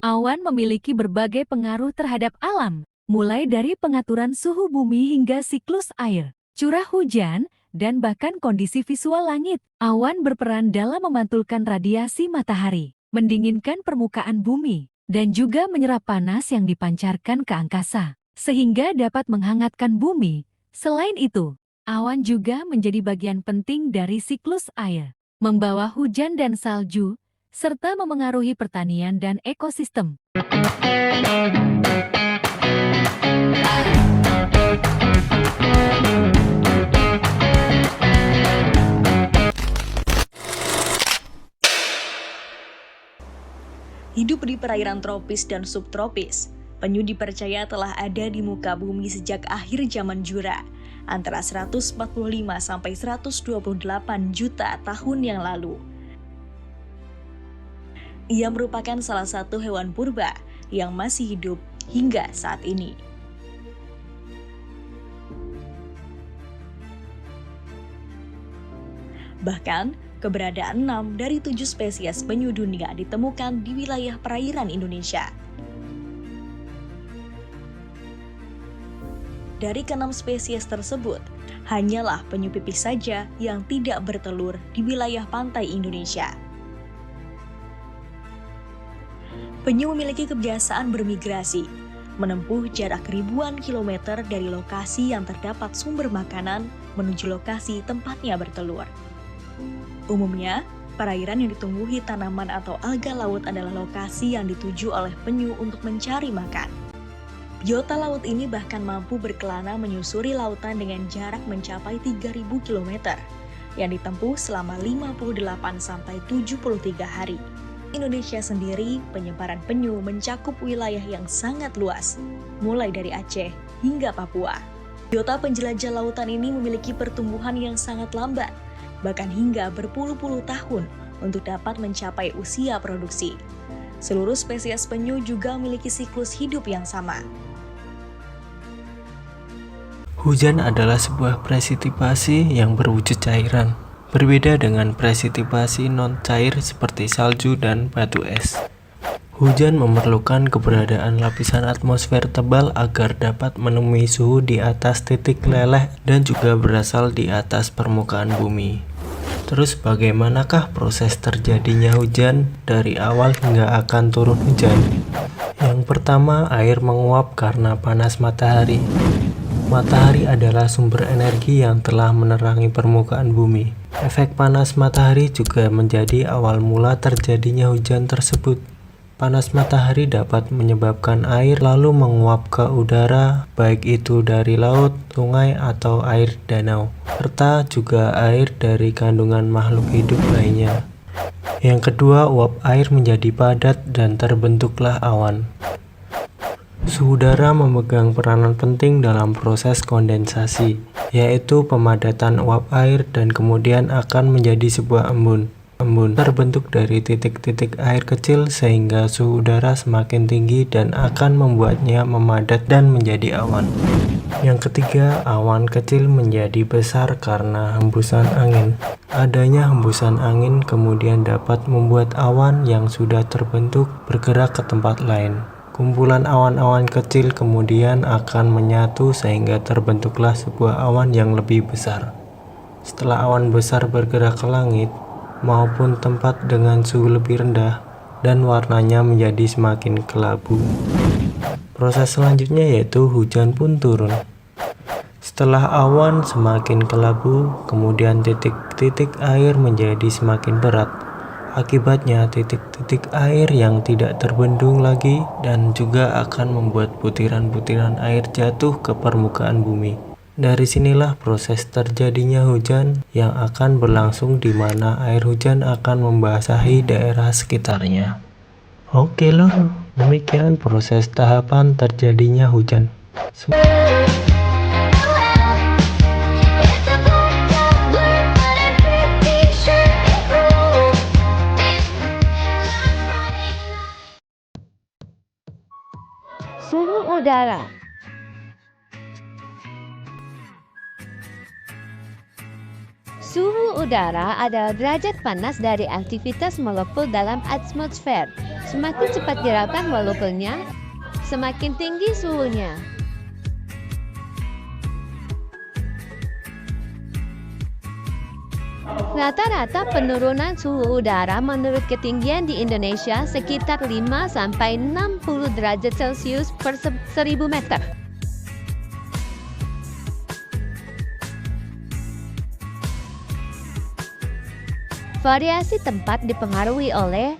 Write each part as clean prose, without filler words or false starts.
Awan memiliki berbagai pengaruh terhadap alam, mulai dari pengaturan suhu bumi hingga siklus air, curah hujan, dan bahkan kondisi visual langit. Awan berperan dalam memantulkan radiasi matahari, mendinginkan permukaan bumi, dan juga menyerap panas yang dipancarkan ke angkasa, sehingga dapat menghangatkan bumi. Selain itu, awan juga menjadi bagian penting dari siklus air, membawa hujan dan salju, serta memengaruhi pertanian dan ekosistem. Hidup di perairan tropis dan subtropis, penyu dipercaya telah ada di muka bumi sejak akhir zaman Jura, antara 145 sampai 128 juta tahun yang lalu. Ia merupakan salah satu hewan purba yang masih hidup hingga saat ini. Bahkan, keberadaan 6 dari 7 spesies penyu dunia ditemukan di wilayah perairan Indonesia. Dari ke-6 spesies tersebut, hanyalah penyu pipih saja yang tidak bertelur di wilayah pantai Indonesia. Penyu memiliki kebiasaan bermigrasi, menempuh jarak ribuan kilometer dari lokasi yang terdapat sumber makanan menuju lokasi tempatnya bertelur. Umumnya, perairan yang ditumbuhi tanaman atau alga laut adalah lokasi yang dituju oleh penyu untuk mencari makan. Biota laut ini bahkan mampu berkelana menyusuri lautan dengan jarak mencapai 3.000 km, yang ditempuh selama 58-73 hari. Indonesia sendiri, penyebaran penyu mencakup wilayah yang sangat luas, mulai dari Aceh hingga Papua. Biota penjelajah lautan ini memiliki pertumbuhan yang sangat lambat, bahkan hingga berpuluh-puluh tahun untuk dapat mencapai usia produksi. Seluruh spesies penyu juga memiliki siklus hidup yang sama. Hujan adalah sebuah presipitasi yang berwujud cairan, berbeda dengan presipitasi non-cair seperti salju dan batu es. Hujan memerlukan keberadaan lapisan atmosfer tebal agar dapat menemui suhu di atas titik leleh dan juga berasal di atas permukaan bumi. Terus bagaimanakah proses terjadinya hujan dari awal hingga akan turun hujan? Yang pertama, air menguap karena panas matahari. Matahari adalah sumber energi yang telah menerangi permukaan bumi. Efek panas matahari juga menjadi awal mula terjadinya hujan tersebut. Panas matahari dapat menyebabkan air lalu menguap ke udara, baik itu dari laut, sungai, atau air danau, serta juga air dari kandungan makhluk hidup lainnya. Yang kedua, uap air menjadi padat dan terbentuklah awan. Suhu udara memegang peranan penting dalam proses kondensasi, yaitu pemadatan uap air dan kemudian akan menjadi sebuah embun. Embun terbentuk dari titik-titik air kecil sehingga suhu udara semakin tinggi dan akan membuatnya memadat dan menjadi awan. Yang ketiga, awan kecil menjadi besar karena hembusan angin. Adanya hembusan angin kemudian dapat membuat awan yang sudah terbentuk bergerak ke tempat lain. Kumpulan awan-awan kecil kemudian akan menyatu sehingga terbentuklah sebuah awan yang lebih besar. Setelah awan besar bergerak ke langit maupun tempat dengan suhu lebih rendah dan warnanya menjadi semakin kelabu. Proses selanjutnya yaitu hujan pun turun. Setelah awan semakin kelabu, kemudian titik-titik air menjadi semakin berat. Akibatnya titik-titik air yang tidak terbendung lagi dan juga akan membuat butiran-butiran air jatuh ke permukaan bumi. Dari sinilah proses terjadinya hujan yang akan berlangsung di mana air hujan akan membasahi daerah sekitarnya. Oke lor, demikian proses tahapan terjadinya hujan. Suhu udara. Suhu udara adalah derajat panas dari aktivitas molekul dalam atmosfer. Semakin cepat gerakan molekulnya, semakin tinggi suhunya. Rata-rata penurunan suhu udara menurut ketinggian di Indonesia sekitar 5-60 derajat Celcius per 1000 meter. Variasi tempat dipengaruhi oleh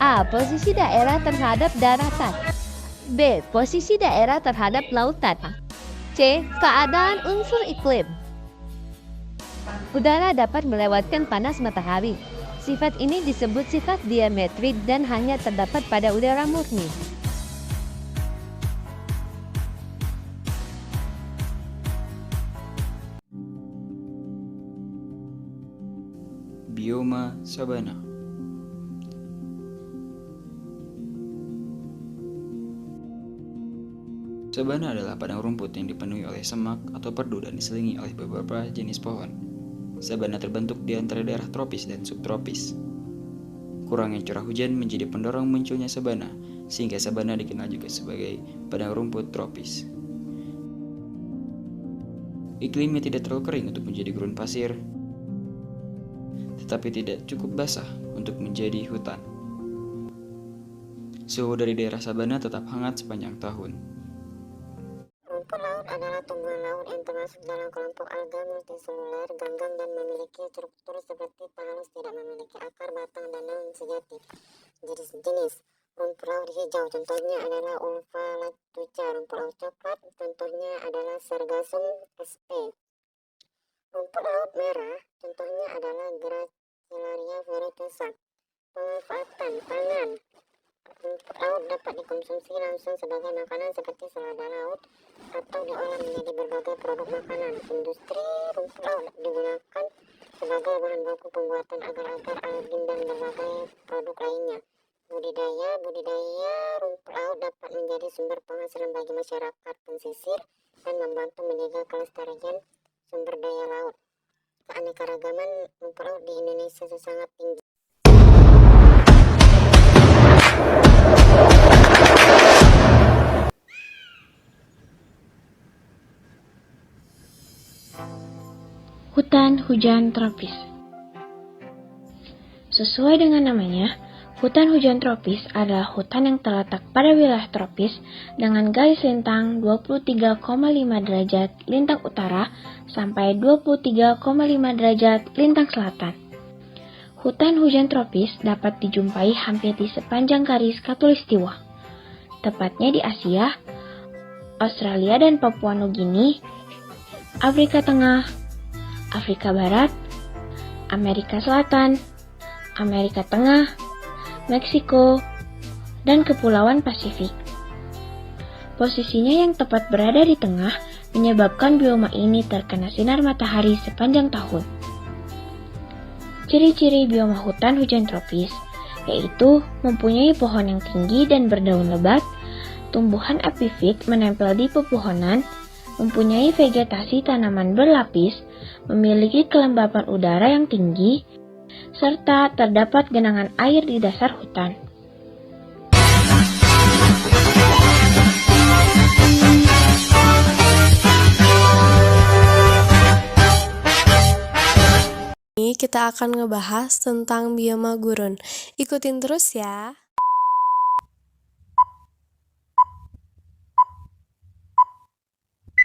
A. Posisi daerah terhadap daratan, B. Posisi daerah terhadap lautan, C. Keadaan unsur iklim. Udara dapat melewatkan panas matahari. Sifat ini disebut sifat diametrik dan hanya terdapat pada udara murni. Bioma sabana. Sabana adalah padang rumput yang dipenuhi oleh semak atau perdu dan diselingi oleh beberapa jenis pohon. Sabana terbentuk di antara daerah tropis dan subtropis. Kurangnya curah hujan menjadi pendorong munculnya sabana, sehingga sabana dikenal juga sebagai padang rumput tropis. Iklimnya tidak terlalu kering untuk menjadi gurun pasir, tetapi tidak cukup basah untuk menjadi hutan. Suhu dari daerah sabana tetap hangat sepanjang tahun. Rumput laut adalah tumbuhan laut yang termasuk dalam kelompok alga multiseluler ganggang dan memiliki struktur seperti paus, tidak memiliki akar, batang, dan daun sejati. Jenis-jenis rumput laut hijau contohnya adalah Ulva latuca. Rumput laut coklat contohnya adalah Sargassum sp. Rumput laut merah contohnya adalah Gracilaria verrucosa. Pemanfaatan pangan. Rumput laut dapat dikonsumsi langsung sebagai makanan seperti selada laut atau diolah menjadi berbagai produk makanan. Industri rumput laut digunakan sebagai bahan baku pembuatan agar-agar, algin, dan berbagai produk lainnya. Budidaya rumput laut dapat menjadi sumber penghasilan bagi masyarakat pesisir dan membantu menjaga kelestarian sumber daya laut. Keanekaragaman rumput laut di Indonesia sangat tinggi. Hutan hujan tropis. Sesuai dengan namanya, hutan hujan tropis adalah hutan yang terletak pada wilayah tropis dengan garis lintang 23,5 derajat lintang utara sampai 23,5 derajat lintang selatan. Hutan hujan tropis dapat dijumpai hampir di sepanjang garis khatulistiwa, tepatnya di Asia, Australia dan Papua Nugini, Afrika Tengah, Afrika Barat, Amerika Selatan, Amerika Tengah, Meksiko, dan Kepulauan Pasifik. Posisinya yang tepat berada di tengah menyebabkan bioma ini terkena sinar matahari sepanjang tahun. Ciri-ciri bioma hutan hujan tropis yaitu mempunyai pohon yang tinggi dan berdaun lebat, tumbuhan epifit menempel di pepohonan, mempunyai vegetasi tanaman berlapis, memiliki kelembapan udara yang tinggi, serta terdapat genangan air di dasar hutan. Ini kita akan ngebahas tentang bioma gurun. Ikutin terus ya.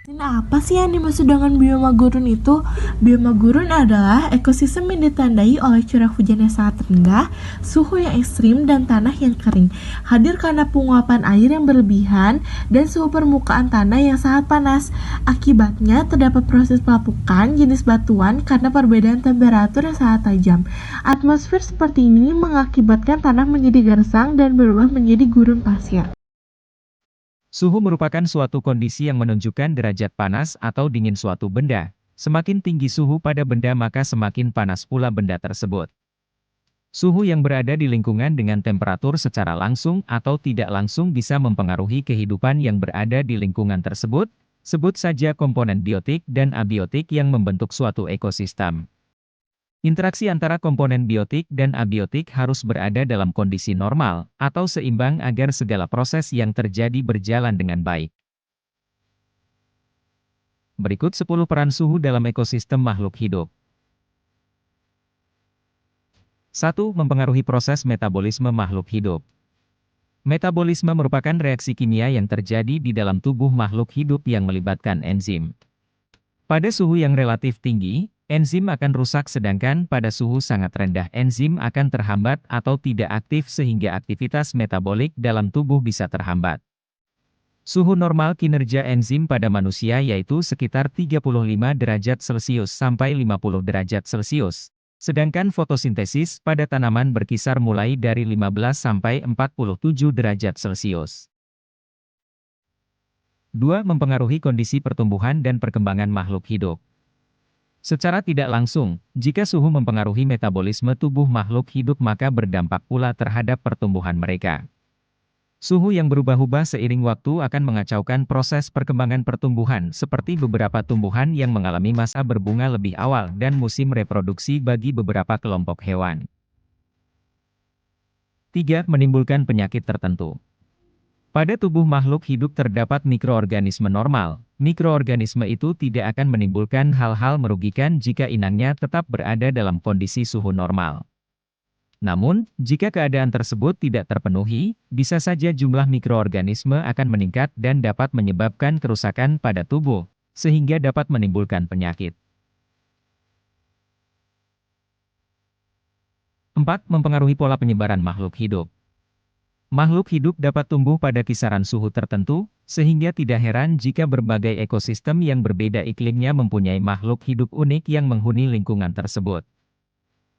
Apa sih yang dimaksud dengan bioma gurun itu? Bioma gurun adalah ekosistem yang ditandai oleh curah hujan yang sangat rendah, suhu yang ekstrim, dan tanah yang kering. Hadir karena penguapan air yang berlebihan dan suhu permukaan tanah yang sangat panas. Akibatnya terdapat proses pelapukan jenis batuan karena perbedaan temperatur yang sangat tajam. Atmosfer seperti ini mengakibatkan tanah menjadi gersang dan berubah menjadi gurun pasir. Suhu merupakan suatu kondisi yang menunjukkan derajat panas atau dingin suatu benda. Semakin tinggi suhu pada benda maka semakin panas pula benda tersebut. Suhu yang berada di lingkungan dengan temperatur secara langsung atau tidak langsung bisa mempengaruhi kehidupan yang berada di lingkungan tersebut. Sebut saja komponen biotik dan abiotik yang membentuk suatu ekosistem. Interaksi antara komponen biotik dan abiotik harus berada dalam kondisi normal atau seimbang agar segala proses yang terjadi berjalan dengan baik. Berikut 10 peran suhu dalam ekosistem makhluk hidup. 1. Mempengaruhi proses metabolisme makhluk hidup. Metabolisme merupakan reaksi kimia yang terjadi di dalam tubuh makhluk hidup yang melibatkan enzim. Pada suhu yang relatif tinggi, enzim akan rusak, sedangkan pada suhu sangat rendah enzim akan terhambat atau tidak aktif sehingga aktivitas metabolik dalam tubuh bisa terhambat. Suhu normal kinerja enzim pada manusia yaitu sekitar 35 derajat Celcius sampai 50 derajat Celcius. Sedangkan fotosintesis pada tanaman berkisar mulai dari 15 sampai 47 derajat Celcius. 2. Mempengaruhi kondisi pertumbuhan dan perkembangan makhluk hidup. Secara tidak langsung, jika suhu mempengaruhi metabolisme tubuh makhluk hidup maka berdampak pula terhadap pertumbuhan mereka. Suhu yang berubah-ubah seiring waktu akan mengacaukan proses perkembangan pertumbuhan seperti beberapa tumbuhan yang mengalami masa berbunga lebih awal dan musim reproduksi bagi beberapa kelompok hewan. 3. Menimbulkan penyakit tertentu. Pada tubuh makhluk hidup terdapat mikroorganisme normal. Mikroorganisme itu tidak akan menimbulkan hal-hal merugikan jika inangnya tetap berada dalam kondisi suhu normal. Namun, jika keadaan tersebut tidak terpenuhi, bisa saja jumlah mikroorganisme akan meningkat dan dapat menyebabkan kerusakan pada tubuh, sehingga dapat menimbulkan penyakit. 4. Mempengaruhi pola penyebaran makhluk hidup. Makhluk hidup dapat tumbuh pada kisaran suhu tertentu, sehingga tidak heran jika berbagai ekosistem yang berbeda iklimnya mempunyai makhluk hidup unik yang menghuni lingkungan tersebut.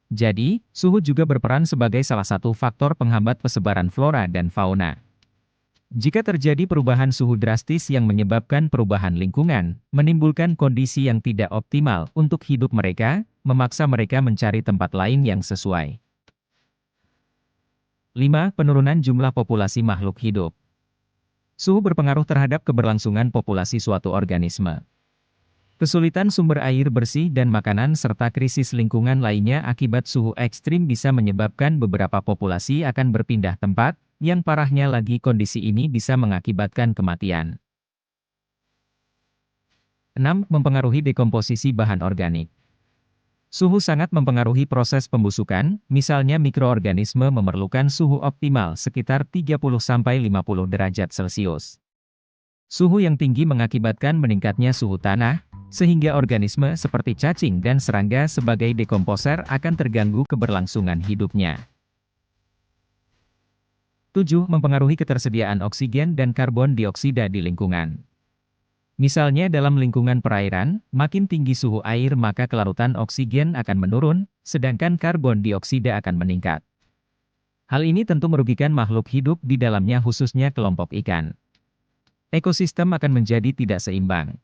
Jadi, suhu juga berperan sebagai salah satu faktor penghambat persebaran flora dan fauna. Jika terjadi perubahan suhu drastis yang menyebabkan perubahan lingkungan, menimbulkan kondisi yang tidak optimal untuk hidup mereka, memaksa mereka mencari tempat lain yang sesuai. 5. Penurunan jumlah populasi makhluk hidup. Suhu berpengaruh terhadap keberlangsungan populasi suatu organisme. Kesulitan sumber air bersih dan makanan serta krisis lingkungan lainnya akibat suhu ekstrim bisa menyebabkan beberapa populasi akan berpindah tempat, yang parahnya lagi kondisi ini bisa mengakibatkan kematian. 6. Mempengaruhi dekomposisi bahan organik. Suhu sangat mempengaruhi proses pembusukan, misalnya mikroorganisme memerlukan suhu optimal sekitar 30-50 derajat Celcius. Suhu yang tinggi mengakibatkan meningkatnya suhu tanah, sehingga organisme seperti cacing dan serangga sebagai dekomposer akan terganggu keberlangsungan hidupnya. 7. Mempengaruhi ketersediaan oksigen dan karbon dioksida di lingkungan. Misalnya dalam lingkungan perairan, makin tinggi suhu air maka kelarutan oksigen akan menurun, sedangkan karbon dioksida akan meningkat. Hal ini tentu merugikan makhluk hidup di dalamnya khususnya kelompok ikan. Ekosistem akan menjadi tidak seimbang.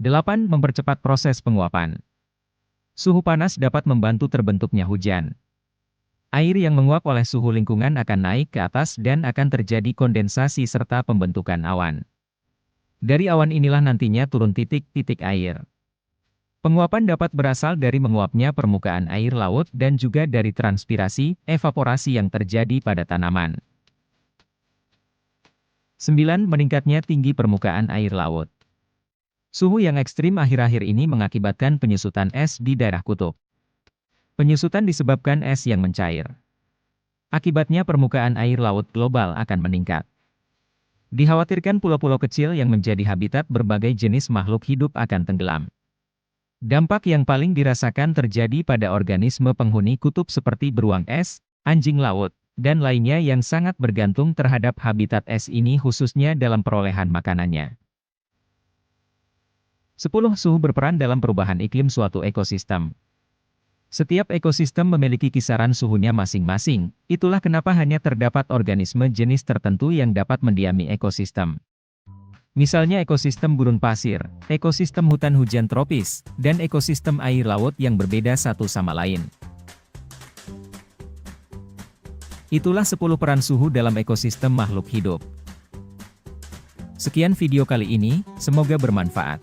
8. Mempercepat proses penguapan. Suhu panas dapat membantu terbentuknya hujan. Air yang menguap oleh suhu lingkungan akan naik ke atas dan akan terjadi kondensasi serta pembentukan awan. Dari awan inilah nantinya turun titik-titik air. Penguapan dapat berasal dari menguapnya permukaan air laut dan juga dari transpirasi, evaporasi yang terjadi pada tanaman. 9. Meningkatnya tinggi permukaan air laut. Suhu yang ekstrim akhir-akhir ini mengakibatkan penyusutan es di daerah kutub. Penyusutan disebabkan es yang mencair. Akibatnya permukaan air laut global akan meningkat. Dikhawatirkan pulau-pulau kecil yang menjadi habitat berbagai jenis makhluk hidup akan tenggelam. Dampak yang paling dirasakan terjadi pada organisme penghuni kutub seperti beruang es, anjing laut, dan lainnya yang sangat bergantung terhadap habitat es ini khususnya dalam perolehan makanannya. 10. Suhu berperan dalam perubahan iklim suatu ekosistem. Setiap ekosistem memiliki kisaran suhunya masing-masing, itulah kenapa hanya terdapat organisme jenis tertentu yang dapat mendiami ekosistem. Misalnya ekosistem gurun pasir, ekosistem hutan hujan tropis, dan ekosistem air laut yang berbeda satu sama lain. Itulah 10 peran suhu dalam ekosistem makhluk hidup. Sekian video kali ini, semoga bermanfaat.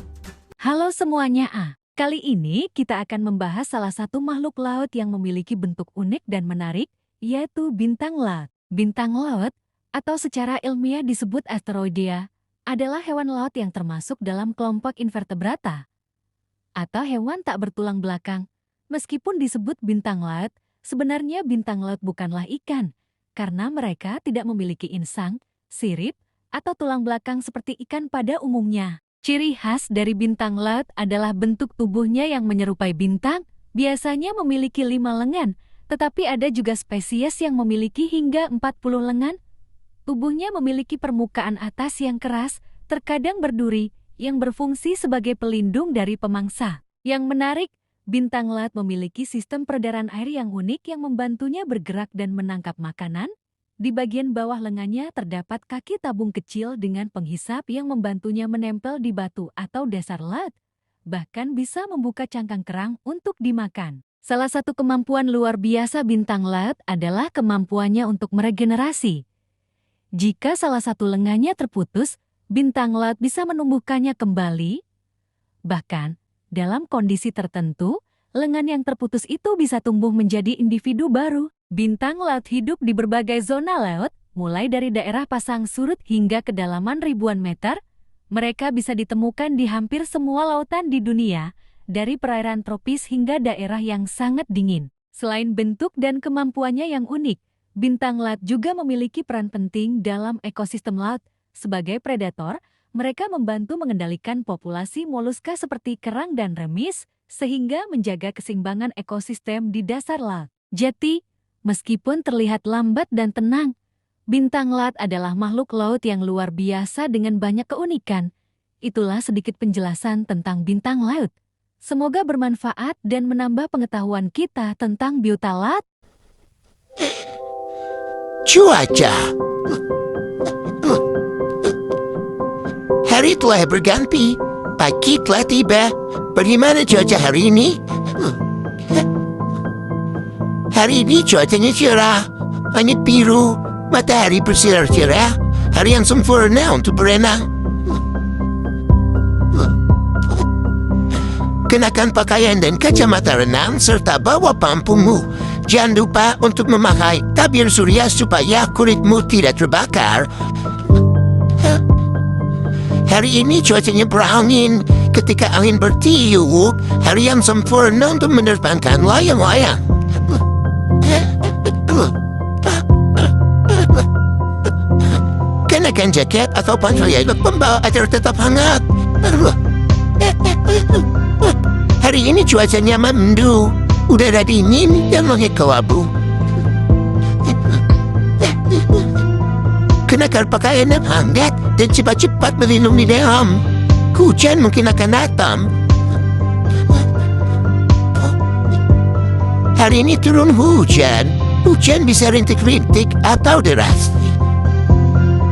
Halo semuanya. Kali ini kita akan membahas salah satu makhluk laut yang memiliki bentuk unik dan menarik, yaitu bintang laut. Bintang laut, atau secara ilmiah disebut asteroidea, adalah hewan laut yang termasuk dalam kelompok invertebrata, atau hewan tak bertulang belakang. Meskipun disebut bintang laut, sebenarnya bintang laut bukanlah ikan, karena mereka tidak memiliki insang, sirip, atau tulang belakang seperti ikan pada umumnya. Ciri khas dari bintang laut adalah bentuk tubuhnya yang menyerupai bintang, biasanya memiliki 5 lengan, tetapi ada juga spesies yang memiliki hingga 40 lengan. Tubuhnya memiliki permukaan atas yang keras, terkadang berduri, yang berfungsi sebagai pelindung dari pemangsa. Yang menarik, bintang laut memiliki sistem peredaran air yang unik yang membantunya bergerak dan menangkap makanan. Di bagian bawah lengannya terdapat kaki tabung kecil dengan penghisap yang membantunya menempel di batu atau dasar laut. Bahkan bisa membuka cangkang kerang untuk dimakan. Salah satu kemampuan luar biasa bintang laut adalah kemampuannya untuk meregenerasi. Jika salah satu lengannya terputus, bintang laut bisa menumbuhkannya kembali. Bahkan, dalam kondisi tertentu, lengan yang terputus itu bisa tumbuh menjadi individu baru. Bintang laut hidup di berbagai zona laut, mulai dari daerah pasang surut hingga kedalaman ribuan meter. Mereka bisa ditemukan di hampir semua lautan di dunia, dari perairan tropis hingga daerah yang sangat dingin. Selain bentuk dan kemampuannya yang unik, bintang laut juga memiliki peran penting dalam ekosistem laut. Sebagai predator, mereka membantu mengendalikan populasi moluska seperti kerang dan remis, sehingga menjaga keseimbangan ekosistem di dasar laut. Jadi, meskipun terlihat lambat dan tenang, bintang laut adalah makhluk laut yang luar biasa dengan banyak keunikan. Itulah sedikit penjelasan tentang bintang laut. Semoga bermanfaat dan menambah pengetahuan kita tentang biota laut. Cuaca. Hari telah berganti, pagi telah tiba. Bagaimana cuaca hari ini? Hari ini cuacanya cerah, langit biru, matahari bersinar cerah, hari yang sempurna untuk berenang. Kenakan pakaian dan kacamata renang serta bawa pampungmu. Jangan lupa untuk memakai tabir surya supaya kulitmu tidak terbakar. Hari ini cuacanya berangin. Ketika angin bertiup, hari yang sempurna untuk menerbangkan layang-layang. Kenakan jaket atau pakaian pembawa agar tetap hangat. Hari ini cuacanya mendung, udara dingin dan langit kelabu. Kenakan pakaian yang hangat dan cepat-cepat melindungi dalam. Hujan mungkin akan datang. Hari ini turun hujan. Hujan bisa rintik-rintik atau deras.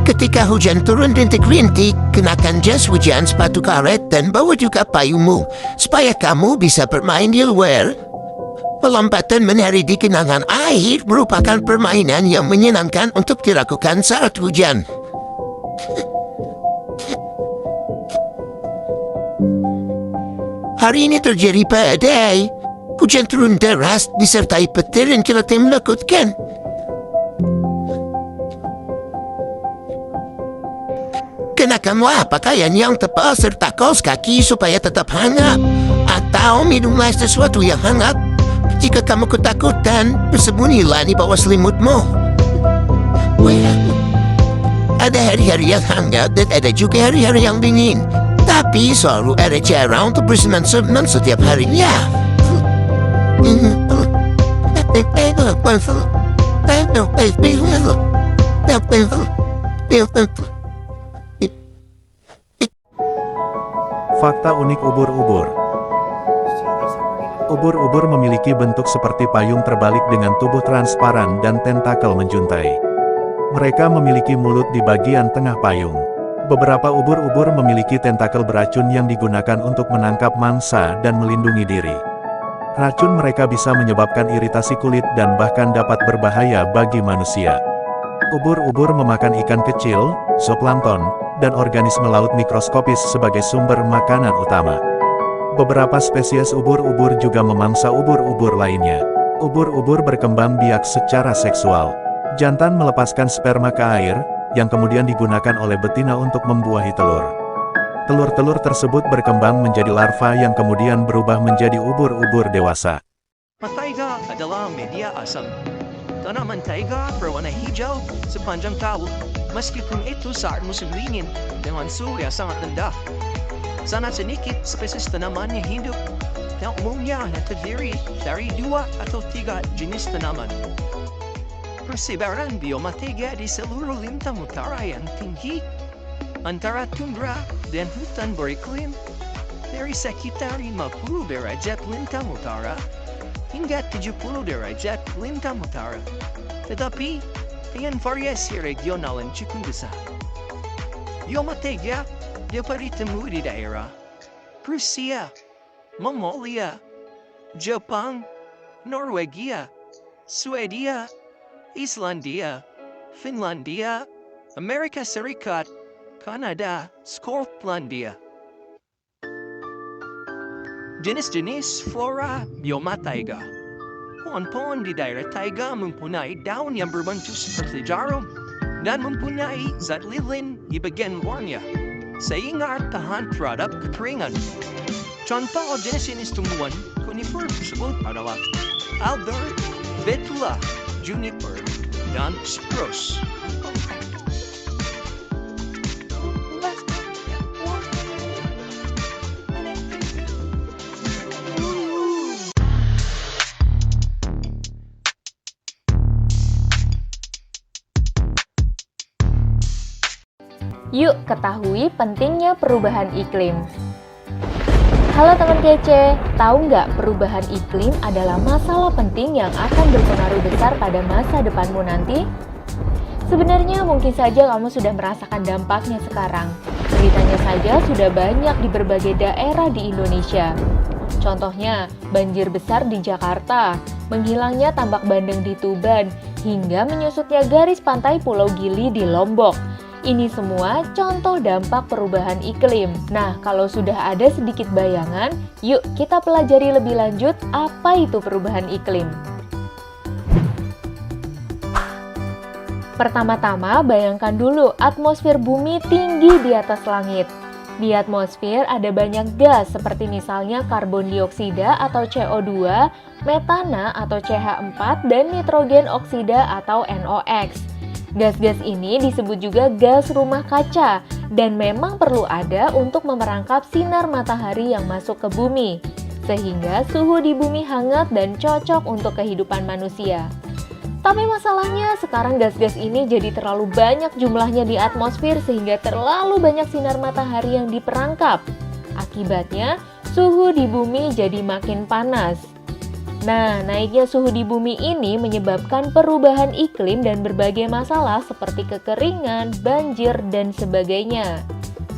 Ketika hujan turun rintik-rintik, kenakan jas hujan, sepatu karet, dan bawa juga payungmu, supaya kamu bisa bermain di luar. Pelompatan menari di genangan air merupakan permainan yang menyenangkan untuk dilakukan saat hujan. Hari ini terjadi badai. Hujan turun deras disertai petir dan kilat yang menakutkan. Kenakanlah pakaian yang tebal serta kaos kaki supaya tetap hangat. Atau minumlah sesuatu yang hangat. Jika kamu ketakutan, bersembunyilah di bawah selimutmu. Ada hari-hari yang hangat dan ada juga hari-hari yang dingin. Tapi selalu ada cara untuk bersenang-senang setiap harinya. Fakta unik ubur-ubur. Ubur-ubur memiliki bentuk seperti payung terbalik dengan tubuh transparan dan tentakel menjuntai. Mereka memiliki mulut di bagian tengah payung. Beberapa ubur-ubur memiliki tentakel beracun yang digunakan untuk menangkap mangsa dan melindungi diri. Racun mereka bisa menyebabkan iritasi kulit dan bahkan dapat berbahaya bagi manusia. Ubur-ubur memakan ikan kecil, zooplankton, dan organisme laut mikroskopis sebagai sumber makanan utama. Beberapa spesies ubur-ubur juga memangsa ubur-ubur lainnya. Ubur-ubur berkembang biak secara seksual. Jantan melepaskan sperma ke air, yang kemudian digunakan oleh betina untuk membuahi telur. Telur-telur tersebut berkembang menjadi larva yang kemudian berubah menjadi ubur-ubur dewasa. Matayga adalah media asam. Tanaman taiga berwarna hijau sepanjang tahun, meskipun itu saat musim dingin dengan suhu yang sangat rendah. Sangat sedikit spesies tanaman yang hidup, yang umumnya hanya terdiri dari 2 atau 3 jenis tanaman. Persebaran bioma taiga di seluruh lintang utara yang tinggi, antara tundra dan hutan beriklim, dari sekitar 50 derajat lintang utara hingga 70 derajat lintang utara, tetapi dengan variasi regional yang cukup besar. Bioma taiga dapat ditemui di daerah Rusia, Mongolia, Jepang, Norwegia, Swedia, Islandia, Finlandia, Amerika Serikat, Kanada, Skotlandia. Jenis-jenis flora bioma taiga. Pohon-pohon di daerah taiga mempunyai daun yang berbentuk seperti jarum dan mempunyai zat lilin di bagian luarnya, sehingga tahan terhadap kekeringan. Contoh jenis-jenis tumbuhan conifer tersebut adalah alder, betula, juniper, dan spruce. Yuk ketahui pentingnya perubahan iklim. Halo teman kece, tahu nggak perubahan iklim adalah masalah penting yang akan berpengaruh besar pada masa depanmu nanti? Sebenarnya mungkin saja kamu sudah merasakan dampaknya sekarang. Beritanya saja sudah banyak di berbagai daerah di Indonesia. Contohnya, banjir besar di Jakarta, menghilangnya tambak bandeng di Tuban, hingga menyusutnya garis pantai Pulau Gili di Lombok. Ini semua contoh dampak perubahan iklim. Nah, kalau sudah ada sedikit bayangan, yuk kita pelajari lebih lanjut apa itu perubahan iklim. Pertama-tama, bayangkan dulu atmosfer bumi tinggi di atas langit. Di atmosfer ada banyak gas seperti misalnya karbon dioksida atau CO2, metana atau CH4, dan nitrogen oksida atau NOx. Gas-gas ini disebut juga gas rumah kaca dan memang perlu ada untuk memerangkap sinar matahari yang masuk ke bumi, sehingga suhu di bumi hangat dan cocok untuk kehidupan manusia. Tapi masalahnya sekarang gas-gas ini jadi terlalu banyak jumlahnya di atmosfer sehingga terlalu banyak sinar matahari yang diperangkap. Akibatnya, suhu di bumi jadi makin panas. Nah, naiknya suhu di bumi ini menyebabkan perubahan iklim dan berbagai masalah seperti kekeringan, banjir, dan sebagainya.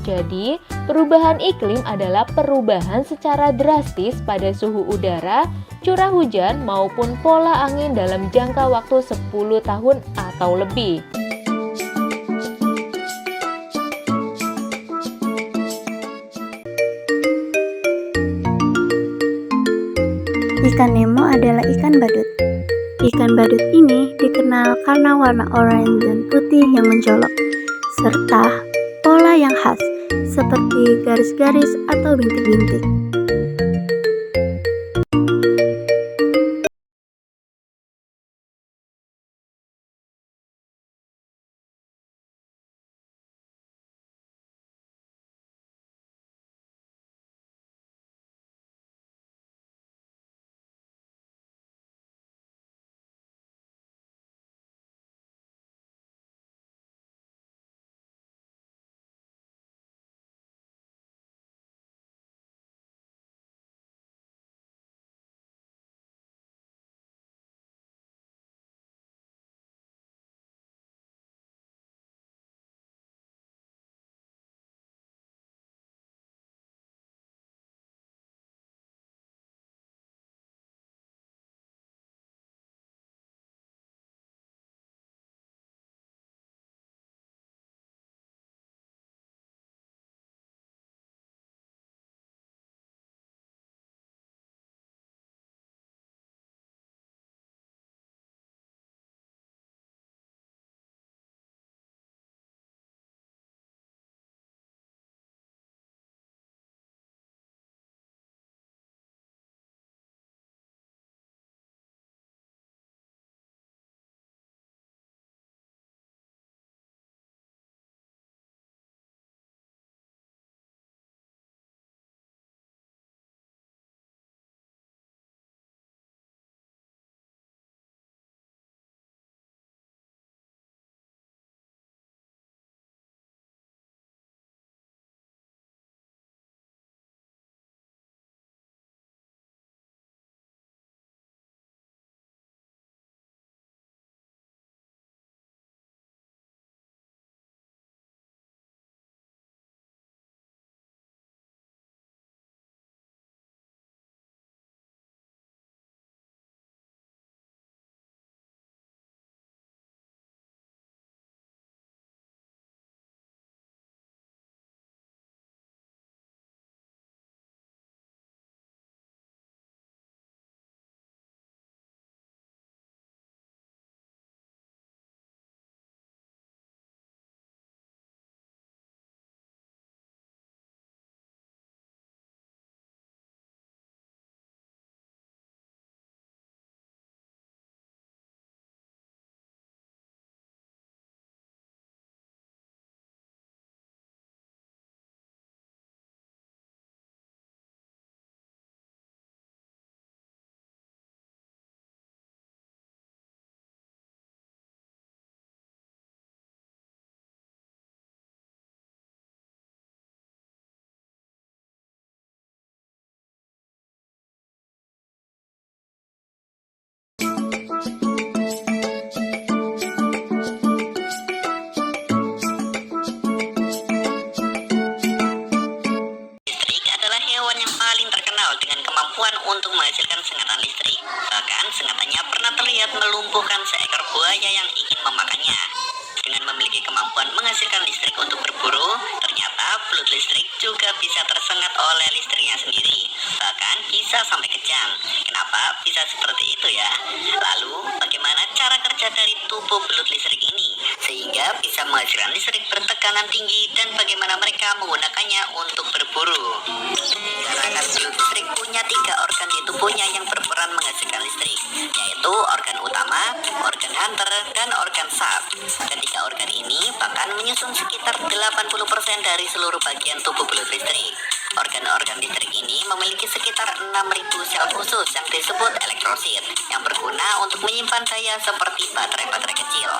Jadi, perubahan iklim adalah perubahan secara drastis pada suhu udara, curah hujan, maupun pola angin dalam jangka waktu 10 tahun atau lebih. Ikan Nemo adalah ikan badut. Ikan badut ini dikenal karena warna oranye dan putih yang mencolok, serta pola yang khas, seperti garis-garis atau bintik-bintik. paling terkenal dengan kemampuan untuk menghasilkan sengatan listrik. Bahkan sengatannya pernah terlihat melumpuhkan seekor buaya yang ingin memakannya. Dengan memiliki kemampuan menghasilkan listrik untuk berburu, ternyata belut listrik juga bisa tersengat oleh listriknya sendiri. Bahkan bisa sampai kejang. Kenapa bisa seperti itu ya? Lalu, bagaimana cara kerja dari tubuh belut listrik ini? Sehingga bisa menghasilkan listrik bertekanan tinggi dan bagaimana mereka menggunakannya untuk berburu. Karangan belut listrik punya 3 organ di tubuhnya yang berperan menghasilkan listrik, yaitu organ utama, organ hunter, dan organ sub. Ketiga organ ini bahkan menyusun sekitar 80% dari seluruh bagian tubuh belut listrik. Organ-organ listrik ini memiliki sekitar 6.000 sel khusus yang disebut elektrosit, yang berguna untuk menyimpan daya seperti baterai-baterai kecil.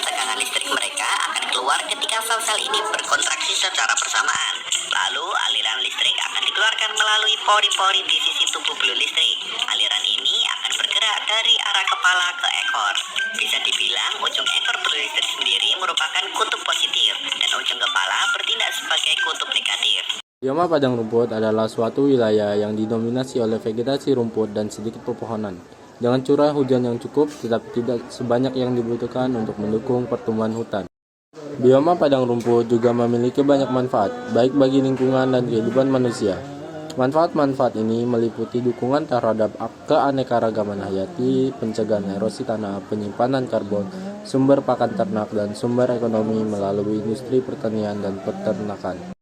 Tegangan listrik mereka akan keluar ketika sel-sel ini berkontraksi secara bersamaan. Lalu aliran listrik akan dikeluarkan melalui pori-pori di sisi tubuh belut listrik. Aliran ini akan bergerak dari arah kepala ke ekor. Bisa dibilang ujung ekor belut listrik sendiri merupakan kutub positif dan ujung kepala bertindak sebagai kutub negatif. Bioma padang rumput adalah suatu wilayah yang didominasi oleh vegetasi rumput dan sedikit pepohonan, dengan curah hujan yang cukup tetapi tidak sebanyak yang dibutuhkan untuk mendukung pertumbuhan hutan. Bioma padang rumput juga memiliki banyak manfaat, baik bagi lingkungan dan kehidupan manusia. Manfaat-manfaat ini meliputi dukungan terhadap keanekaragaman hayati, pencegahan erosi tanah, penyimpanan karbon, sumber pakan ternak, dan sumber ekonomi melalui industri pertanian dan peternakan.